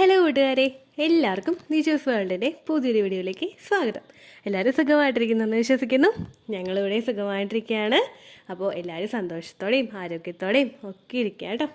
Hello കൂട്ടുകാരെ, എല്ലാവർക്കും നിജോസ് വേൾഡിൻ്റെ പുതിയൊരു വീഡിയോയിലേക്ക് സ്വാഗതം. എല്ലാവരും സുഖമായിട്ടിരിക്കുന്നെന്ന് വിശ്വസിക്കുന്നു. ഞങ്ങളിവിടെ സുഖമായിട്ടിരിക്കുകയാണ്. അപ്പോൾ എല്ലാവരും സന്തോഷത്തോടെയും ആരോഗ്യത്തോടെയും ഒക്കെ ഇരിക്കുക കേട്ടോ.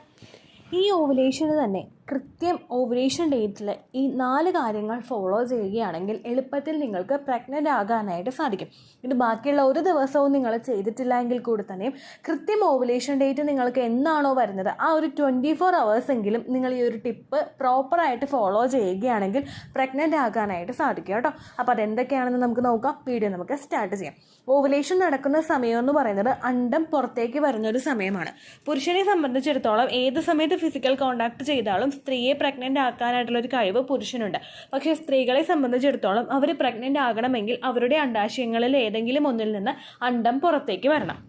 ഈ ഓവുലേഷന് തന്നെ കൃത്യം ഓവുലേഷൻ ഡേറ്റിൽ ഈ 4 കാര്യങ്ങൾ ഫോളോ ചെയ്യുകയാണെങ്കിൽ എളുപ്പത്തിൽ നിങ്ങൾക്ക് പ്രഗ്നൻ്റ് ആകാനായിട്ട് സാധിക്കും. ഇത് ബാക്കിയുള്ള ഒരു ദിവസവും നിങ്ങൾ ചെയ്തിട്ടില്ല എങ്കിൽ കൂടി തന്നെയും കൃത്യം ഓവുലേഷൻ ഡേറ്റ് നിങ്ങൾക്ക് എന്നാണോ വരുന്നത് ആ ഒരു 24 hours എങ്കിലും നിങ്ങൾ ഈ ഒരു ടിപ്പ് പ്രോപ്പറായിട്ട് ഫോളോ ചെയ്യുകയാണെങ്കിൽ പ്രഗ്നൻ്റ് ആകാനായിട്ട് സാധിക്കും കേട്ടോ. അപ്പോൾ അതെന്തൊക്കെയാണെന്ന് നമുക്ക് നോക്കാം. വീഡിയോ നമുക്ക് സ്റ്റാർട്ട് ചെയ്യാം. ഓവുലേഷൻ നടക്കുന്ന സമയം എന്ന് പറയുന്നത് അണ്ടം പുറത്തേക്ക് വരുന്നൊരു സമയമാണ്. പുരുഷനെ സംബന്ധിച്ചിടത്തോളം ഏത് സമയത്ത് ഫിസിക്കൽ കോണ്ടാക്ട് ചെയ്താലും സ്ത്രീയെ പ്രഗ്നൻ്റ് ആക്കാനായിട്ടുള്ളൊരു കഴിവ് പുരുഷനുണ്ട്. പക്ഷേ സ്ത്രീകളെ സംബന്ധിച്ചിടത്തോളം അവർ പ്രഗ്നൻ്റ് ആകണമെങ്കിൽ അവരുടെ അണ്ഡാശയങ്ങളിൽ ഏതെങ്കിലും ഒന്നിൽ നിന്ന് അണ്ടം പുറത്തേക്ക് വരണം.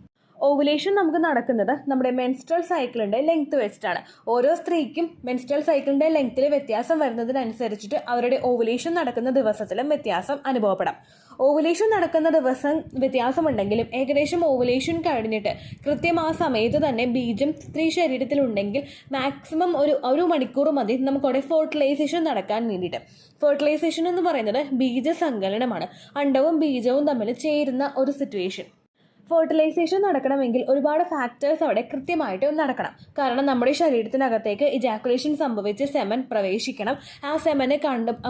ഓവുലേഷൻ നമുക്ക് നടക്കുന്നത് നമ്മുടെ മെൻസ്ട്രൽ സൈക്കിളിൻ്റെ ലെങ്ത് വെച്ചിട്ടാണ്. ഓരോ സ്ത്രീക്കും മെൻസ്ട്രൽ സൈക്കിളിൻ്റെ ലെങ്ത്തിൽ വ്യത്യാസം വരുന്നതിനനുസരിച്ചിട്ട് അവരുടെ ഓവുലേഷൻ നടക്കുന്ന ദിവസത്തിലും വ്യത്യാസം അനുഭവപ്പെടാം. ഓവുലേഷൻ നടക്കുന്ന ദിവസം വ്യത്യാസമുണ്ടെങ്കിലും ഏകദേശം ഓവുലേഷൻ കഴിഞ്ഞിട്ട് കൃത്യം ആ സമയത്ത് തന്നെ ബീജം സ്ത്രീ ശരീരത്തിലുണ്ടെങ്കിൽ മാക്സിമം ഒരു മണിക്കൂർ മതി നമുക്കവിടെ ഫെർട്ടിലൈസേഷൻ നടക്കാൻ വേണ്ടിയിട്ട്. ഫെർട്ടിലൈസേഷൻ എന്ന് പറയുന്നത് ബീജസങ്കലനമാണ്. അണ്ടവും ബീജവും തമ്മിൽ ചേരുന്ന ഒരു സിറ്റുവേഷൻ. ഫെർട്ടിലൈസേഷൻ നടക്കണമെങ്കിൽ ഒരുപാട് ഫാക്ടേഴ്സ് അവിടെ കൃത്യമായിട്ട് നടക്കണം. കാരണം നമ്മുടെ ശരീരത്തിനകത്തേക്ക് ഇജാക്കുലേഷൻ സംഭവിച്ച് സെമൻ പ്രവേശിക്കണം. ആ സെമനെ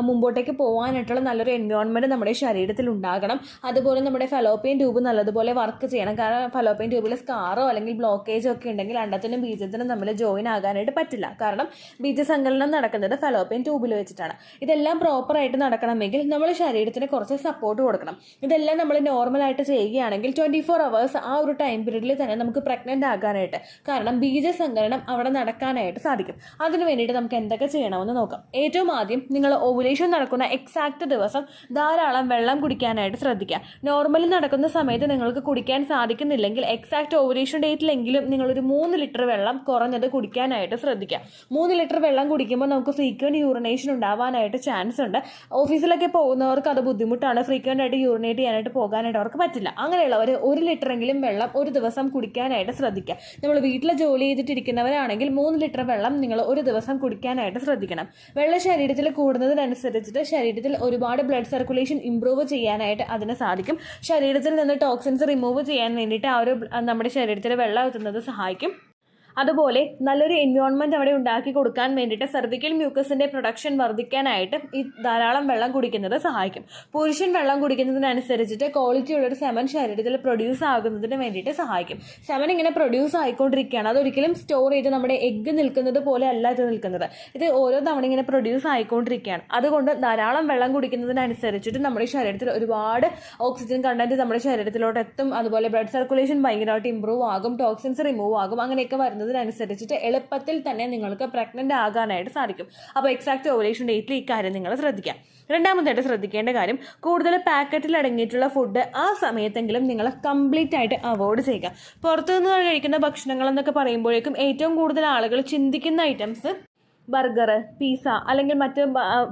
മുമ്പോട്ടേക്ക് പോകാനായിട്ടുള്ള നല്ലൊരു എൻവയോൺമെൻറ്റ് നമ്മുടെ ശരീരത്തിൽ ഉണ്ടാകണം. അതുപോലെ നമ്മുടെ ഫലോപ്പിയൻ ട്യൂബ് നല്ലതുപോലെ വർക്ക് ചെയ്യണം. കാരണം ഫലോപ്പിയൻ ട്യൂബിൽ സ്കാറോ അല്ലെങ്കിൽ ബ്ലോക്കേജോ ഒക്കെ ഉണ്ടെങ്കിൽ അണ്ടത്തിനും ബീജത്തിനും തമ്മിൽ ജോയിൻ ആകാനായിട്ട് പറ്റില്ല. കാരണം ബീജസങ്കലനം നടക്കുന്നത് ഫലോപ്പിയൻ ട്യൂബിൽ വെച്ചിട്ടാണ്. ഇതെല്ലാം പ്രോപ്പറായിട്ട് നടക്കണമെങ്കിൽ നമ്മൾ ശരീരത്തിന് കുറച്ച് സപ്പോർട്ട് കൊടുക്കണം. ഇതെല്ലാം നമ്മൾ നോർമലായിട്ട് ചെയ്യുകയാണെങ്കിൽ 24 hours ആ ഒരു ടൈം പീരീഡിൽ തന്നെ നമുക്ക് പ്രഗ്നൻ്റ് ആകാനായിട്ട്, കാരണം ബീജസങ്കലനം അവിടെ നടക്കാനായിട്ട് സാധിക്കും. അതിനു വേണ്ടിയിട്ട് നമുക്ക് എന്തൊക്കെ ചെയ്യണമെന്ന് നോക്കാം. ഏറ്റവും ആദ്യം നിങ്ങൾ ഓവുലേഷൻ നടക്കുന്ന എക്സാക്ട് ദിവസം ധാരാളം വെള്ളം കുടിക്കാനായിട്ട് ശ്രദ്ധിക്കുക. നോർമലി നടക്കുന്ന സമയത്ത് നിങ്ങൾക്ക് കുടിക്കാൻ സാധിക്കുന്നില്ലെങ്കിൽ എക്സാക്ട് ഓവുലേഷൻ ഡേറ്റിലെങ്കിലും നിങ്ങളൊരു 3 ലിറ്റർ വെള്ളം കുറഞ്ഞത് കുടിക്കാനായിട്ട് ശ്രദ്ധിക്കുക. 3 ലിറ്റർ വെള്ളം കുടിക്കുമ്പോൾ നമുക്ക് ഫ്രീക്വൻറ്റ് യൂറിനേഷൻ ഉണ്ടാവാനായിട്ട് ചാൻസ് ഉണ്ട്. ഓഫീസിലൊക്കെ പോകുന്നവർക്ക് അത് ബുദ്ധിമുട്ടാണ്. ഫ്രീക്വൻ്റ് ആയിട്ട് യൂറിനേറ്റ് ചെയ്യാനായിട്ട് പോകാനായിട്ട് അവർക്ക് പറ്റില്ല. അങ്ങനെയുള്ളവർ 1 ലിറ്ററെങ്കിലും വെള്ളം ഒരു ദിവസം കുടിക്കാനായിട്ട് ശ്രദ്ധിക്കുക. നമ്മൾ വീട്ടിൽ ജോലി ചെയ്തിട്ടിരിക്കുന്നവരാണെങ്കിൽ 3 ലിറ്റർ വെള്ളം നിങ്ങൾ ഒരു ദിവസം കുടിക്കാനായിട്ട് ശ്രദ്ധിക്കണം. വെള്ളം ശരീരത്തിൽ കൂടുന്നതിനനുസരിച്ചിട്ട് ശരീരത്തിൽ ഒരുപാട് ബ്ലഡ് സർക്കുലേഷൻ ഇംപ്രൂവ് ചെയ്യാനായിട്ട് അതിന് സാധിക്കും. ശരീരത്തിൽ നിന്ന് ടോക്സിൻസ് റിമൂവ് ചെയ്യാൻ വേണ്ടിയിട്ട് നമ്മുടെ ശരീരത്തിൽ വെള്ളം എത്തുന്നത് സഹായിക്കും. അതുപോലെ നല്ലൊരു എൻവയോൺമെൻറ്റ് അവിടെ ഉണ്ടാക്കി കൊടുക്കാൻ വേണ്ടിയിട്ട് സെർവിക്കൽ മ്യൂക്കസിൻ്റെ പ്രൊഡക്ഷൻ വർദ്ധിക്കാനായിട്ട് ഈ ധാരാളം വെള്ളം കുടിക്കുന്നത് സഹായിക്കും. പുരുഷൻ വെള്ളം കുടിക്കുന്നതിനനുസരിച്ചിട്ട് ക്വാളിറ്റിയുള്ളൊരു സെമൻ ശരീരത്തിൽ പ്രൊഡ്യൂസ് ആകുന്നതിന് വേണ്ടിയിട്ട് സഹായിക്കും. സെമൻ ഇങ്ങനെ പ്രൊഡ്യൂസ് ആയിക്കൊണ്ടിരിക്കുകയാണ്. അതൊരിക്കലും സ്റ്റോർ ചെയ്ത് നമ്മുടെ എഗ്ഗ് നിൽക്കുന്നത് പോലെ അല്ല ഇത് നിൽക്കുന്നത്. ഇത് ഓരോ തവണ ഇങ്ങനെ പ്രൊഡ്യൂസ് ആയിക്കൊണ്ടിരിക്കുകയാണ്. അതുകൊണ്ട് ധാരാളം വെള്ളം കുടിക്കുന്നതിനനുസരിച്ചിട്ട് നമ്മുടെ ശരീരത്തിൽ ഒരുപാട് ഓക്സിജൻ കണ്ടന്റ് നമ്മുടെ ശരീരത്തിലോട്ട് എത്തും. അതുപോലെ ബ്ലഡ് സർക്കുലേഷൻ ഭയങ്കരമായിട്ട് ഇമ്പ്രൂവ് ആകും. ടോക്സിൻസ് റിമൂവ് ആകും. അങ്ങനെയൊക്കെ വരുന്നത് അനുസരിച്ചിട്ട് എളുപ്പത്തിൽ തന്നെ നിങ്ങൾക്ക് പ്രഗ്നൻ്റ് ആകാനായിട്ട് സാധിക്കും. അപ്പോൾ എക്സാക്ട് ഓവുലേഷൻ ഡേറ്റിൽ ഈ കാര്യം നിങ്ങൾ ശ്രദ്ധിക്കാം. രണ്ടാമതായിട്ട് ശ്രദ്ധിക്കേണ്ട കാര്യം, കൂടുതൽ പാക്കറ്റിൽ അടങ്ങിയിട്ടുള്ള ഫുഡ് ആ സമയത്തെങ്കിലും നിങ്ങൾ കംപ്ലീറ്റ് ആയിട്ട് അവോയ്ഡ് ചെയ്യുക. പുറത്തുനിന്ന് കഴിക്കുന്ന ഭക്ഷണങ്ങൾ എന്നൊക്കെ പറയുമ്പോഴേക്കും ഏറ്റവും കൂടുതൽ ആളുകൾ ചിന്തിക്കുന്ന ഐറ്റംസ് ബർഗർ, പിസ്സ അല്ലെങ്കിൽ മറ്റ്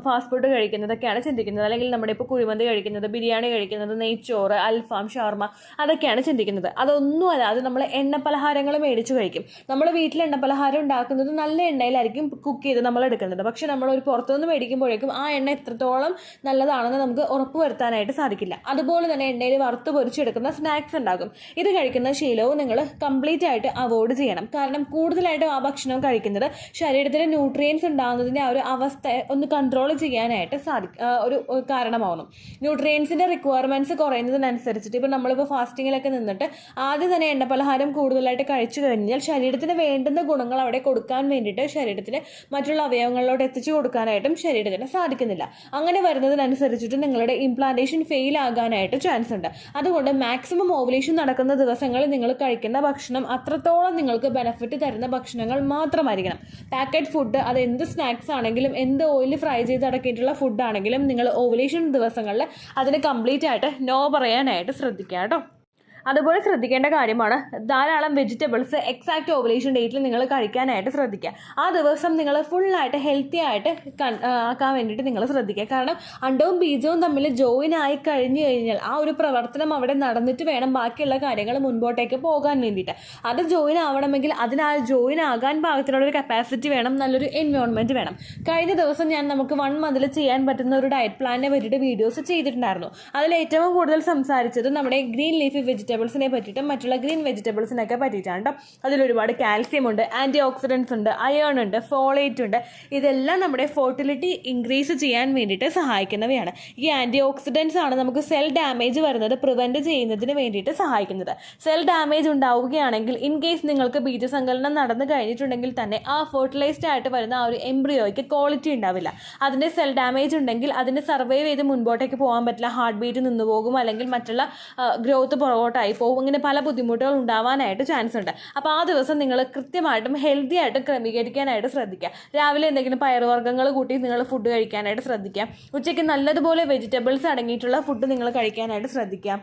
ഫാസ്റ്റ് ഫുഡ് കഴിക്കുന്നതൊക്കെയാണ് ചിന്തിക്കുന്നത്. അല്ലെങ്കിൽ നമ്മുടെ ഇപ്പോൾ കുഴിമന്തി കഴിക്കുന്നത്, ബിരിയാണി കഴിക്കുന്നത്, നെയ്ച്ചോറ്, അൽഫാം, ഷവർമ അതൊക്കെയാണ് ചിന്തിക്കുന്നത്. അതൊന്നുമല്ല, അത് നമ്മൾ എണ്ണപ്പലഹാരങ്ങൾ മേടിച്ച് കഴിക്കും. നമ്മൾ വീട്ടിൽ എണ്ണപ്പലഹാരം ഉണ്ടാക്കുന്നത് നല്ല എണ്ണയിലായിരിക്കും കുക്ക് ചെയ്ത് നമ്മൾ എടുക്കുന്നത്. പക്ഷേ നമ്മൾ ഒരു പുറത്തുനിന്ന് മേടിക്കുമ്പോഴേക്കും ആ എണ്ണ എത്രത്തോളം നല്ലതാണെന്ന് നമുക്ക് ഉറപ്പ് വരുത്താനായിട്ട് സാധിക്കില്ല. അതുപോലെ തന്നെ എണ്ണയിൽ വറുത്ത് പൊരിച്ചെടുക്കുന്ന സ്നാക്സ് ഉണ്ടാകും. ഇത് കഴിക്കുന്ന ശീലവും നിങ്ങൾ കംപ്ലീറ്റ് ആയിട്ട് അവോയ്ഡ് ചെയ്യണം. കാരണം കൂടുതലായിട്ടും ആ ഭക്ഷണം കഴിക്കുന്നത് ശരീരത്തിലെ ന്യൂട്രിയൻസ് ഉണ്ടാകുന്നതിൻ്റെ ആ ഒരു അവസ്ഥ ഒന്ന് കൺട്രോൾ ചെയ്യാനായിട്ട് ഒരു കാരണമാവുന്നു. ന്യൂട്രിയൻസിൻ്റെ റിക്വയർമെൻറ്റ്സ് കുറയുന്നതിനനുസരിച്ചിട്ട് ഇപ്പോൾ നമ്മളിപ്പോൾ ഫാസ്റ്റിങ്ങിലൊക്കെ നിന്നിട്ട് ആദ്യം തന്നെ എണ്ണപ്പലഹാരം കൂടുതലായിട്ട് കഴിച്ചു കഴിഞ്ഞാൽ ശരീരത്തിന് വേണ്ടുന്ന ഗുണങ്ങൾ അവിടെ കൊടുക്കാൻ വേണ്ടിയിട്ട് ശരീരത്തിന് മറ്റുള്ള അവയവങ്ങളിലോട്ട് എത്തിച്ചു കൊടുക്കാനായിട്ടും ശരീരത്തിന് സാധിക്കുന്നില്ല. അങ്ങനെ വരുന്നതിനനുസരിച്ചിട്ട് നിങ്ങളുടെ ഇംപ്ലാന്റേഷൻ ഫെയിൽ ആകാനായിട്ട് ചാൻസ് ഉണ്ട്. അതുകൊണ്ട് മാക്സിമം ഓവുലേഷൻ നടക്കുന്ന ദിവസങ്ങളിൽ നിങ്ങൾ കഴിക്കുന്ന ഭക്ഷണം അത്രത്തോളം നിങ്ങൾക്ക് ബെനിഫിറ്റ് തരുന്ന ഭക്ഷണങ്ങൾ മാത്രമായിരിക്കണം. പാക്കറ്റ് ഫുഡ്, അത് എന്ത് സ്നാക്സ് ആണെങ്കിലും എന്ത് ഓയിൽ ഫ്രൈ ചെയ്ത് അടക്കിയിട്ടുള്ള ഫുഡാണെങ്കിലും നിങ്ങൾ ഓവുലേഷൻ ദിവസങ്ങളിൽ അതിന് കംപ്ലീറ്റ് ആയിട്ട് നോ പറയാനായിട്ട് ശ്രദ്ധിക്കുക കേട്ടോ. അതുപോലെ ശ്രദ്ധിക്കേണ്ട കാര്യമാണ് ധാരാളം വെജിറ്റബിൾസ് എക്സാക്റ്റ് ഓവുലേഷൻ ഡേറ്റിൽ നിങ്ങൾ കഴിക്കാനായിട്ട് ശ്രദ്ധിക്കുക. ആ ദിവസം നിങ്ങൾ ഫുള്ളായിട്ട് ഹെൽത്തി ആയിട്ട് ആക്കാൻ വേണ്ടിയിട്ട് നിങ്ങൾ ശ്രദ്ധിക്കുക. കാരണം അണ്ടവും ബീജവും തമ്മിൽ ജോയിൻ ആയി കഴിഞ്ഞു കഴിഞ്ഞാൽ ആ ഒരു പ്രവർത്തനം അവിടെ നടന്നിട്ട് വേണം ബാക്കിയുള്ള കാര്യങ്ങൾ മുൻപോട്ടേക്ക് പോകാൻ വേണ്ടിയിട്ട്. അത് ജോയിൻ ആവണമെങ്കിൽ ജോയിൻ ആകാൻ പാകത്തിനുള്ള ഒരു കപ്പാസിറ്റി വേണം, നല്ലൊരു എൻവയോൺമെൻറ്റ് വേണം. കഴിഞ്ഞ ദിവസം ഞാൻ നമുക്ക് 1 മന്തിൽ ചെയ്യാൻ പറ്റുന്ന ഒരു ഡയറ്റ് പ്ലാനിനെ പറ്റിയിട്ട് വീഡിയോസ് ചെയ്തിട്ടുണ്ടായിരുന്നു. അതിൽ ഏറ്റവും കൂടുതൽ സംസാരിച്ചത് നമ്മുടെ ഗ്രീൻ ലീഫി വെജിറ്റബിൾസിനെ പറ്റിയിട്ടും മറ്റുള്ള ഗ്രീൻ വെജിറ്റബിൾസിനൊക്കെ പറ്റിയിട്ടാണ് കേട്ടോ. അതിലൊരുപാട് കാൽസ്യം ഉണ്ട്, ആൻറ്റി ഓക്സിഡൻസ് ഉണ്ട്, അയേൺ ഉണ്ട്, ഫോളേറ്റ് ഉണ്ട്. ഇതെല്ലാം നമ്മുടെ ഫെർട്ടിലിറ്റി ഇൻക്രീസ് ചെയ്യാൻ വേണ്ടിയിട്ട് സഹായിക്കുന്നവയാണ്. ഈ ആൻറ്റി ഓക്സിഡൻസ് ആണ് നമുക്ക് സെൽ ഡാമേജ് വരുന്നത് പ്രിവെൻറ്റ് ചെയ്യുന്നതിന് വേണ്ടിയിട്ട് സഹായിക്കുന്നത്. സെൽ ഡാമേജ് ഉണ്ടാവുകയാണെങ്കിൽ ഇൻ കേസ് നിങ്ങൾക്ക് ബീജസങ്കലനം നടന്നു കഴിഞ്ഞിട്ടുണ്ടെങ്കിൽ തന്നെ ആ ഫെർട്ടിലൈസ്ഡ് ആയിട്ട് വരുന്ന ആ ഒരു എംബ്രിയോയ്ക്ക് ക്വാളിറ്റി ഉണ്ടാവില്ല. അതിൻ്റെ സെൽ ഡാമേജ് ഉണ്ടെങ്കിൽ അതിന് സർവൈവ് ചെയ്ത് മുൻപോട്ടേക്ക് പോകാൻ പറ്റില്ല. ഹാർട്ട് ബീറ്റ് നിന്ന് പോകും, അല്ലെങ്കിൽ മറ്റുള്ള ഗ്രോത്ത് പുറകോട്ടായി പോകും. ഇങ്ങനെ പല ബുദ്ധിമുട്ടുകൾ ഉണ്ടാവാനായിട്ട് ചാൻസ് ഉണ്ട്. അപ്പോൾ ആ ദിവസം നിങ്ങൾ കൃത്യമായിട്ടും ഹെൽത്തി ആയിട്ടും ക്രമീകരിക്കാനായിട്ട് ശ്രദ്ധിക്കുക. രാവിലെ എന്തെങ്കിലും പയറുവർഗ്ഗങ്ങൾ കൂട്ടി നിങ്ങൾ ഫുഡ് കഴിക്കാനായിട്ട് ശ്രദ്ധിക്കുക. ഉച്ചയ്ക്ക് നല്ലതുപോലെ വെജിറ്റബിൾസ് അടങ്ങിയിട്ടുള്ള ഫുഡ് നിങ്ങൾ കഴിക്കാനായിട്ട് ശ്രദ്ധിക്കുക.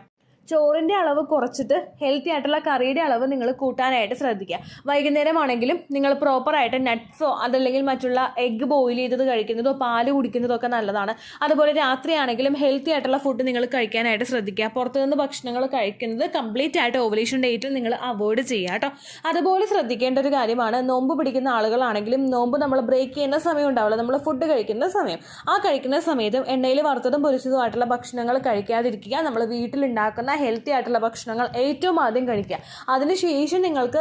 ചോറിൻ്റെ അളവ് കുറച്ചിട്ട് ഹെൽത്തി ആയിട്ടുള്ള കറിയുടെ അളവ് നിങ്ങൾ കൂട്ടാനായിട്ട് ശ്രദ്ധിക്കുക. വൈകുന്നേരമാണെങ്കിലും നിങ്ങൾ പ്രോപ്പറായിട്ട് നട്ട്സോ അതല്ലെങ്കിൽ മറ്റുള്ള എഗ്ഗ് ബോയിൽ ചെയ്തത് കഴിക്കുന്നതോ പാല് കുടിക്കുന്നതോ ഒക്കെ നല്ലതാണ്. അതുപോലെ രാത്രിയാണെങ്കിലും ഹെൽത്തി ആയിട്ടുള്ള ഫുഡ് നിങ്ങൾ കഴിക്കാനായിട്ട് ശ്രദ്ധിക്കുക. പുറത്തുനിന്ന് ഭക്ഷണങ്ങൾ കഴിക്കുന്നത് കംപ്ലീറ്റ് ആയിട്ട് ഓവുലേഷൻ ഡേറ്റിൽ നിങ്ങൾ അവോയ്ഡ് ചെയ്യുക കേട്ടോ. അതുപോലെ ശ്രദ്ധിക്കേണ്ട ഒരു കാര്യമാണ്, നോമ്പ് പിടിക്കുന്ന ആളുകളാണെങ്കിലും നോമ്പ് നമ്മൾ ബ്രേക്ക് ചെയ്യുന്ന സമയം ഉണ്ടാവില്ല, നമ്മൾ ഫുഡ് കഴിക്കുന്ന സമയം. ആ കഴിക്കുന്ന സമയത്തും എണ്ണയിൽ വറുത്തതും പൊരിച്ചതുമായിട്ടുള്ള ഭക്ഷണങ്ങൾ കഴിക്കാതിരിക്കുക. നമ്മൾ വീട്ടിലുണ്ടാക്കുന്ന ഹെൽത്തി ആയിട്ടുള്ള ഭക്ഷണങ്ങൾ ഏറ്റവും ആദ്യം കഴിക്കുക. അതിനുശേഷം നിങ്ങൾക്ക്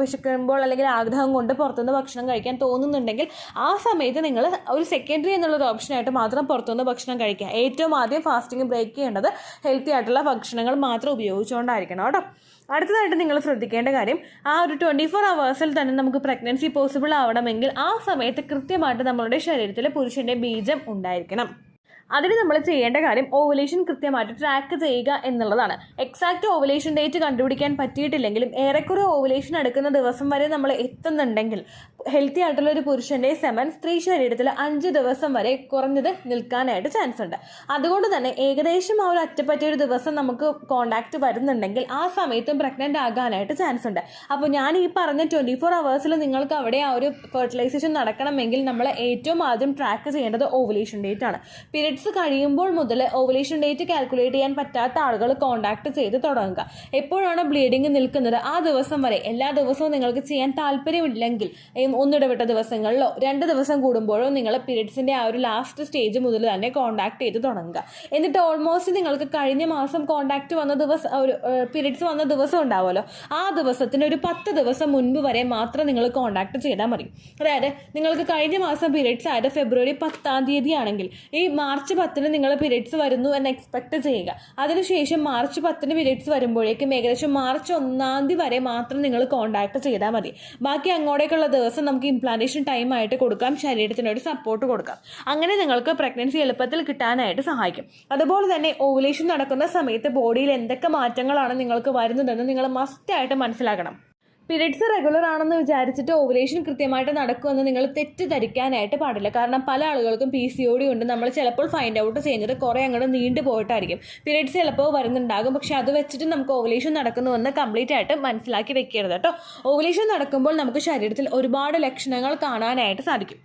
വിശക്കുമ്പോൾ അല്ലെങ്കിൽ ആഗ്രഹം കൊണ്ട് പുറത്തുനിന്ന് ഭക്ഷണം കഴിക്കാൻ തോന്നുന്നുണ്ടെങ്കിൽ ആ സമയത്ത് നിങ്ങൾ ഒരു സെക്കൻഡറി എന്നുള്ളൊരു ഓപ്ഷനായിട്ട് മാത്രം പുറത്തുനിന്ന് ഭക്ഷണം കഴിക്കുക. ഏറ്റവും ആദ്യം ഫാസ്റ്റിംഗ് ബ്രേക്ക് ചെയ്യേണ്ടത് ഹെൽത്തി ആയിട്ടുള്ള ഭക്ഷണങ്ങൾ മാത്രം ഉപയോഗിച്ചുകൊണ്ടായിരിക്കണം കേട്ടോ. അടുത്തതായിട്ട് നിങ്ങൾ ശ്രദ്ധിക്കേണ്ട കാര്യം, ആ ഒരു 24 hours തന്നെ നമുക്ക് പ്രഗ്നൻസി പോസിബിൾ ആവണമെങ്കിൽ ആ സമയത്ത് കൃത്യമായിട്ട് നമ്മളുടെ ശരീരത്തിൽ പുരുഷൻ്റെ ബീജം ഉണ്ടായിരിക്കണം. അതിന് നമ്മൾ ചെയ്യേണ്ട കാര്യം ഓവുലേഷൻ കൃത്യമായിട്ട് ട്രാക്ക് ചെയ്യുക എന്നുള്ളതാണ്. എക്സാക്റ്റ് ഓവുലേഷൻ ഡേറ്റ് കണ്ടുപിടിക്കാൻ പറ്റിയിട്ടില്ലെങ്കിലും ഏറെക്കുറെ ഓവുലേഷൻ എടുക്കുന്ന ദിവസം വരെ നമ്മൾ എത്തുന്നുണ്ടെങ്കിൽ ഹെൽത്തി ആയിട്ടുള്ള ഒരു പുരുഷൻ്റെ സെമൻ സ്ത്രീ ശരീരത്തിൽ 5 ദിവസം വരെ കുറഞ്ഞത് നിൽക്കാനായിട്ട് ചാൻസ് ഉണ്ട്. അതുകൊണ്ട് തന്നെ ഏകദേശം ആ ഒരു അറ്റപ്പറ്റിയൊരു ദിവസം നമുക്ക് കോണ്ടാക്ട് വരുന്നുണ്ടെങ്കിൽ ആ സമയത്തും പ്രഗ്നൻ്റ് ആകാനായിട്ട് ചാൻസ് ഉണ്ട്. അപ്പോൾ ഞാൻ ഈ പറഞ്ഞ 24 hours നിങ്ങൾക്ക് അവിടെ ആ ഒരു ഫെർട്ടിലൈസേഷൻ നടക്കണമെങ്കിൽ നമ്മൾ ഏറ്റവും ആദ്യം ട്രാക്ക് ചെയ്യേണ്ടത് ഓവുലേഷൻ ഡേറ്റ് ആണ്. പീരിയഡ്സ് കഴിയുമ്പോൾ മുതൽ ഓവുലേഷൻ ഡേറ്റ് കാൽക്കുലേറ്റ് ചെയ്യാൻ പറ്റാത്ത ആളുകൾ കോണ്ടാക്ട് ചെയ്ത് തുടങ്ങുക. എപ്പോഴാണ് ബ്ലീഡിങ് നിൽക്കുന്നത് ആ ദിവസം വരെ എല്ലാ ദിവസവും നിങ്ങൾക്ക് ചെയ്യാൻ താല്പര്യമില്ലെങ്കിൽ ഒന്നിടവിട്ട ദിവസങ്ങളിലോ 2 ദിവസം കൂടുമ്പോഴോ നിങ്ങൾ പീരിയഡ്സിൻ്റെ ആ ഒരു ലാസ്റ്റ് സ്റ്റേജ് മുതൽ തന്നെ കോണ്ടാക്ട് ചെയ്ത് തുടങ്ങുക. എന്നിട്ട് ഓൾമോസ്റ്റ് നിങ്ങൾക്ക് കഴിഞ്ഞ മാസം കോണ്ടാക്ട് വന്ന ദിവസം ഒരു പീരിയഡ്സ് വന്ന ദിവസം ഉണ്ടാവുമല്ലോ, ആ ദിവസത്തിന് ഒരു 10 ദിവസം മുൻപ് വരെ മാത്രം നിങ്ങൾ കോണ്ടാക്ട് ചെയ്താൽ മതി. അതായത് നിങ്ങൾക്ക് കഴിഞ്ഞ മാസം പീരിയഡ്സ് ആയത് ഫെബ്രുവരി 10 ആണെങ്കിൽ ഈ മാർച്ച് 10 നിങ്ങൾ പീരിയഡ്സ് വരുന്നു എന്ന് എക്സ്പെക്ട് ചെയ്യുക. അതിനുശേഷം മാർച്ച് 10 പീരിയഡ്സ് വരുമ്പോഴേക്കും ഏകദേശം മാർച്ച് 1 വരെ മാത്രം നിങ്ങൾ കോണ്ടാക്ട് ചെയ്താൽ മതി. ബാക്കി അങ്ങോട്ടേക്കുള്ള ദിവസം നമുക്ക് ഇംപ്ലാന്റേഷൻ ടൈം ആയിട്ട് കൊടുക്കാം, ശരീരത്തിനൊരു സപ്പോർട്ട് കൊടുക്കാം. അങ്ങനെ നിങ്ങൾക്ക് പ്രഗ്നൻസി എളുപ്പത്തിൽ കിട്ടാനായിട്ട് സഹായിക്കും. അതുപോലെ തന്നെ ഓവുലേഷൻ നടക്കുന്ന സമയത്ത് ബോഡിയിൽ എന്തൊക്കെ മാറ്റങ്ങളാണ് നിങ്ങൾക്ക് വരുന്നതെന്ന് നിങ്ങൾ മസ്റ്റായിട്ട് മനസ്സിലാക്കണം. പീരിയഡ്സ് റെഗുലർ ആണെന്ന് വിചാരിച്ചിട്ട് ഓവുലേഷൻ കൃത്യമായിട്ട് നടക്കുമെന്ന് നിങ്ങൾ തെറ്റിദ്ധരിക്കാനായിട്ട് പാടില്ല. കാരണം പല ആളുകൾക്കും PCOD ഉണ്ട്. നമ്മൾ ചിലപ്പോൾ ഫൈൻഡ് ഔട്ട് ചെയ്യുന്നത് കുറേ അങ്ങോട്ട് നീണ്ടു പോയിട്ടായിരിക്കും. പീരിയഡ്സ് ചിലപ്പോൾ വരുന്നുണ്ടാകും, പക്ഷെ അത് വെച്ചിട്ട് നമുക്ക് ഓവുലേഷൻ നടക്കുന്നുവെന്ന് കംപ്ലീറ്റ് ആയിട്ട് മനസ്സിലാക്കി വെക്കരുത് കേട്ടോ. ഓവുലേഷൻ നടക്കുമ്പോൾ നമുക്ക് ശരീരത്തിൽ ഒരുപാട് ലക്ഷണങ്ങൾ കാണാനായിട്ട് സാധിക്കും.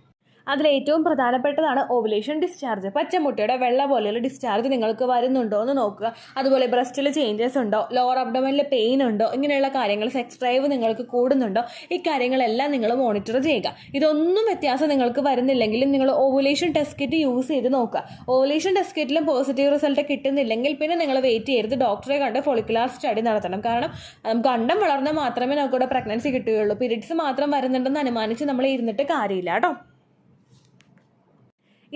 അതിലേറ്റവും പ്രധാനപ്പെട്ടതാണ് ഓവുലേഷൻ ഡിസ്ചാർജ്. പച്ചമുട്ടയുടെ വെള്ള പോലെയുള്ള ഡിസ്ചാർജ് നിങ്ങൾക്ക് വരുന്നുണ്ടോ എന്ന് നോക്കുക. അതുപോലെ ബ്രസ്റ്റിൽ ചേഞ്ചസ് ഉണ്ടോ, ലോവർ അബ്ഡോമനിൽ പെയിൻ ഉണ്ടോ, ഇങ്ങനെയുള്ള കാര്യങ്ങൾ, സെക്സ് ഡ്രൈവ് നിങ്ങൾക്ക് കൂടുന്നുണ്ടോ, ഈ കാര്യങ്ങളെല്ലാം നിങ്ങൾ മോണിറ്റർ ചെയ്യുക. ഇതൊന്നും വ്യത്യാസം നിങ്ങൾക്ക് വരുന്നില്ലെങ്കിലും നിങ്ങൾ ഓവുലേഷൻ ടെസ്റ്റ് കിറ്റ് യൂസ് ചെയ്ത് നോക്കുക. ഓവുലേഷൻ ടെസ്റ്റ് കിറ്റിലും പോസിറ്റീവ് റിസൾട്ട് കിട്ടുന്നില്ലെങ്കിൽ പിന്നെ നിങ്ങൾ വെയിറ്റ് ചെയ്ത് ഡോക്ടറെ കണ്ട് ഫോളിക്കുലാർ സ്റ്റഡി നടത്തണം. കാരണം ഗണ്ടം വളർന്നാൽ മാത്രമേ നമുക്കിവിടെ പ്രഗ്നൻസി കിട്ടുകയുള്ളൂ. പീരിയഡ്സ് മാത്രം വരുന്നുണ്ടെന്ന് അനുമാനിച്ച് നമ്മൾ ഇരുന്നിട്ട് കാര്യമില്ല കേട്ടോ.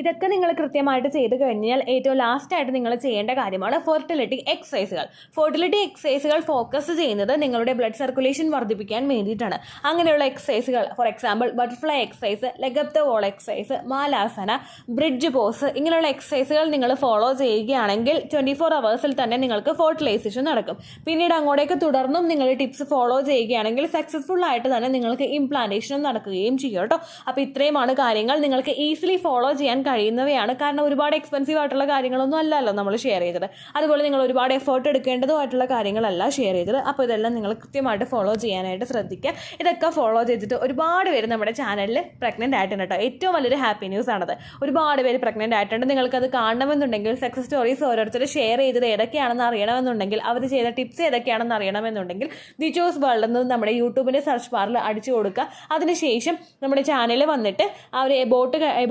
ഇതൊക്കെ നിങ്ങൾ കൃത്യമായിട്ട് ചെയ്ത് കഴിഞ്ഞാൽ ഏറ്റവും ലാസ്റ്റായിട്ട് നിങ്ങൾ ചെയ്യേണ്ട കാര്യമാണ് ഫെർട്ടിലിറ്റി എക്സസൈസുകൾ. ഫെർട്ടിലിറ്റി എക്സസൈസുകൾ ഫോക്കസ് ചെയ്യുന്നത് നിങ്ങളുടെ ബ്ലഡ് സർക്കുലേഷൻ വർദ്ധിപ്പിക്കാൻ വേണ്ടിയിട്ടാണ്. അങ്ങനെയുള്ള എക്സസൈസുകൾ for example butterfly exercise, leg up the wall exercise, മാലാസന, ബ്രിഡ്ജ് പോസ്, ഇങ്ങനെയുള്ള എക്സസൈസുകൾ നിങ്ങൾ ഫോളോ ചെയ്യുകയാണെങ്കിൽ 24 hours തന്നെ നിങ്ങൾക്ക് ഫെർട്ടിലൈസേഷൻ നടക്കും. പിന്നീട് അങ്ങോട്ടേക്ക് തുടർന്നും നിങ്ങൾ ടിപ്സ് ഫോളോ ചെയ്യുകയാണെങ്കിൽ സക്സസ്ഫുൾ ആയിട്ട് തന്നെ നിങ്ങൾക്ക് ഇംപ്ലാന്റേഷൻ നടക്കുകയും ചെയ്യും കേട്ടോ. അപ്പോൾ ഇത്രയുമാണ് കാര്യങ്ങൾ. നിങ്ങൾക്ക് ഈസിലി ഫോളോ ചെയ്യാൻ കഴിയുന്നവയാണ്. കാരണം ഒരുപാട് എക്സ്പെൻസീവ് ആയിട്ടുള്ള കാര്യങ്ങളൊന്നും അല്ലല്ലോ നമ്മൾ ഷെയർ ചെയ്തത്. അതുപോലെ നിങ്ങൾ ഒരുപാട് എഫേർട്ട് എടുക്കേണ്ടതുമായിട്ടുള്ള കാര്യങ്ങളല്ല ഷെയർ ചെയ്തത്. അപ്പോൾ ഇതെല്ലാം നിങ്ങൾ കൃത്യമായിട്ട് ഫോളോ ചെയ്യാനായിട്ട് ശ്രദ്ധിക്കുക. ഇതൊക്കെ ഫോളോ ചെയ്തിട്ട് ഒരുപാട് പേര് നമ്മുടെ ചാനലിൽ പ്രഗ്നൻ്റ് ആയിട്ടുണ്ട് കേട്ടോ. ഏറ്റവും വലിയൊരു ഹാപ്പി ന്യൂസ് ആണത്. ഒരുപാട് പേര് പ്രഗ്നൻ്റ് ആയിട്ടുണ്ട്. നിങ്ങൾക്കത് കാണണമെന്നുണ്ടെങ്കിൽ, സക്സസ് സ്റ്റോറീസ് ഓരോരുത്തർ ഷെയർ ചെയ്തത് ഏതൊക്കെയാണെന്ന് അറിയണമെന്നുണ്ടെങ്കിൽ, അവർ ചെയ്ത ടിപ്സ് ഏതൊക്കെയാണെന്ന് അറിയണമെന്നുണ്ടെങ്കിൽ ദിജോസ് വേൾഡ് എന്ന് നമ്മുടെ യൂട്യൂബിൻ്റെ സെർച്ച് ബാറിൽ അടിച്ചു കൊടുക്കുക. അതിനുശേഷം നമ്മുടെ ചാനലിൽ വന്നിട്ട് ആ ഒരു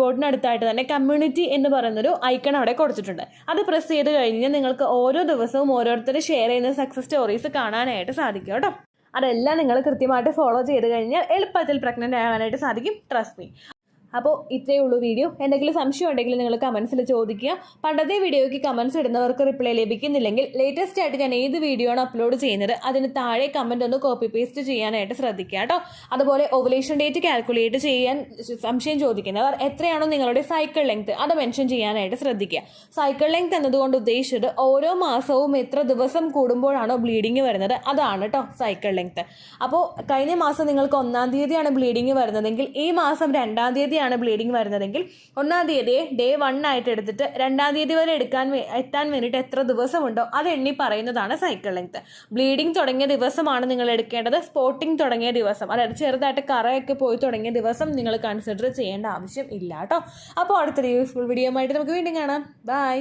ബോട്ടിനടുത്തായിട്ട് തന്നെ കമ്മ്യൂണിറ്റി എന്ന് പറയുന്നൊരു ഐക്കൺ അവിടെ കൊടുത്തിട്ടുണ്ട്. അത് പ്രസ് ചെയ്ത് കഴിഞ്ഞാൽ നിങ്ങൾക്ക് ഓരോ ദിവസവും ഓരോരുത്തർ ഷെയർ ചെയ്യുന്ന സക്സസ് സ്റ്റോറീസ് കാണാനായിട്ട് സാധിക്കും കേട്ടോ. അതെല്ലാം നിങ്ങൾ കൃത്യമായിട്ട് ഫോളോ ചെയ്ത് കഴിഞ്ഞാൽ എളുപ്പത്തിൽ പ്രഗ്നൻ്റ് ആകാനായിട്ട് സാധിക്കും. Trust me. അപ്പോൾ ഇത്രയേ ഉള്ളൂ വീഡിയോ. എന്തെങ്കിലും സംശയം ഉണ്ടെങ്കിൽ നിങ്ങൾ കമൻസിൽ ചോദിക്കുക. പണ്ടത്തെ വീഡിയോയ്ക്ക് കമൻസ് ഇടുന്നവർക്ക് റിപ്ലൈ ലഭിക്കുന്നില്ലെങ്കിൽ ലേറ്റസ്റ്റ് ആയിട്ട് ഞാൻ ഏത് വീഡിയോ ആണ് അപ്ലോഡ് ചെയ്യുന്നത് അതിന് താഴെ കമൻറ്റ് ഒന്ന് കോപ്പി പേസ്റ്റ് ചെയ്യാനായിട്ട് ശ്രദ്ധിക്കുക കേട്ടോ. അതുപോലെ ഓവുലേഷൻ ഡേറ്റ് കാൽക്കുലേറ്റ് ചെയ്യാൻ സംശയം ചോദിക്കുന്നവർ എത്രയാണോ നിങ്ങളുടെ സൈക്കിൾ ലെങ്ത് അത് മെൻഷൻ ചെയ്യാനായിട്ട് ശ്രദ്ധിക്കുക. സൈക്കിൾ ലെങ്ത് എന്നതുകൊണ്ട് ഉദ്ദേശിച്ചത് ഓരോ മാസവും എത്ര ദിവസം കൂടുമ്പോഴാണോ ബ്ലീഡിങ് വരുന്നത് അതാണ് കേട്ടോ സൈക്കിൾ ലെങ്ത്. അപ്പോൾ കഴിഞ്ഞ മാസം നിങ്ങൾക്ക് 1-ാം തീയതിയാണ് ബ്ലീഡിങ് വരുന്നതെങ്കിൽ ഈ മാസം 2-ാം തീയതിയാണ് ബ്ലീഡിങ് വരുന്നതെങ്കിൽ 1-ാം തീയതിയെ ഡേ 1 ആയിട്ട് എടുത്തിട്ട് 2-ാം തീയതി വരെ എത്താൻ വേണ്ടിയിട്ട് എത്ര ദിവസമുണ്ടോ അത് എണ്ണി പറയുന്നതാണ് സൈക്കിൾ ലെങ്ത്. ബ്ലീഡിങ് തുടങ്ങിയ ദിവസമാണ് നിങ്ങൾ എടുക്കേണ്ടത്. സ്പോട്ടിങ് തുടങ്ങിയ ദിവസം, അതായത് ചെറുതായിട്ട് കറയൊക്കെ പോയി തുടങ്ങിയ ദിവസം നിങ്ങൾ കൺസിഡർ ചെയ്യേണ്ട ആവശ്യം ഇല്ല കേട്ടോ. അപ്പോൾ അടുത്തൊരു യൂസ്ഫുൾ വീഡിയോ ആയിട്ട് നമുക്ക് വീണ്ടും കാണാം. ബൈ.